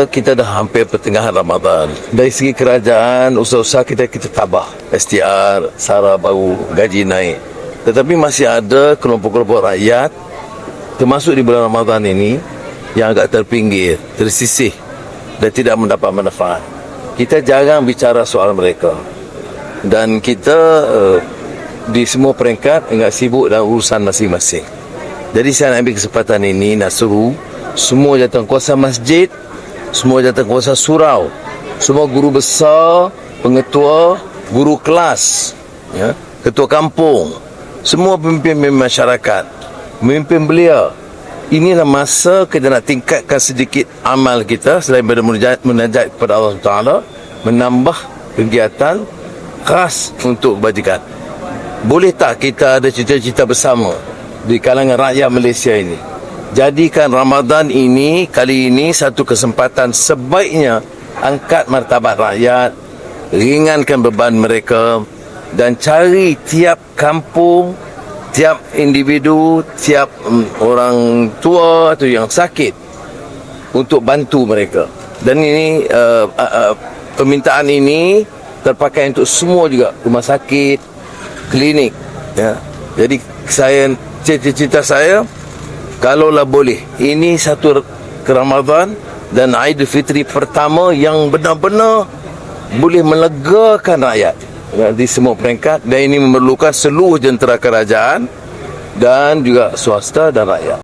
kita dah hampir pertengahan Ramadan. Dari segi kerajaan, usaha-usaha kita tabah. STR, SARA baru, gaji naik. Tetapi masih ada kelompok-kelompok rakyat, termasuk di bulan Ramadan ini, yang agak terpinggir, tersisih dan tidak mendapat manfaat. Kita jarang bicara soal mereka. Dan kita di semua peringkat agak sibuk dalam urusan masing-masing. Jadi saya nak ambil kesempatan ini nak seru semua jawatankuasa masjid, semua jawatankuasa surau, semua guru besar, pengetua, guru kelas, ya, ketua kampung, semua pemimpin masyarakat, pemimpin belia. Inilah masa kita nak tingkatkan sedikit amal kita selain daripada munajat kepada Allah Taala, menambah kegiatan khas untuk kebajikan. Boleh tak kita ada cita-cita bersama di kalangan rakyat Malaysia ini? Jadikan Ramadan ini, kali ini satu kesempatan sebaiknya angkat martabat rakyat, ringankan beban mereka dan cari tiap kampung, tiap individu, tiap orang tua atau yang sakit untuk bantu mereka. Dan ini permintaan ini terpakai untuk semua juga, rumah sakit, klinik, ya. Jadi cita-cita saya, kalaulah boleh, ini satu Ramadan dan Aidilfitri pertama yang benar-benar boleh melegakan rakyat di semua peringkat, dan ini memerlukan seluruh jentera kerajaan dan juga swasta dan rakyat.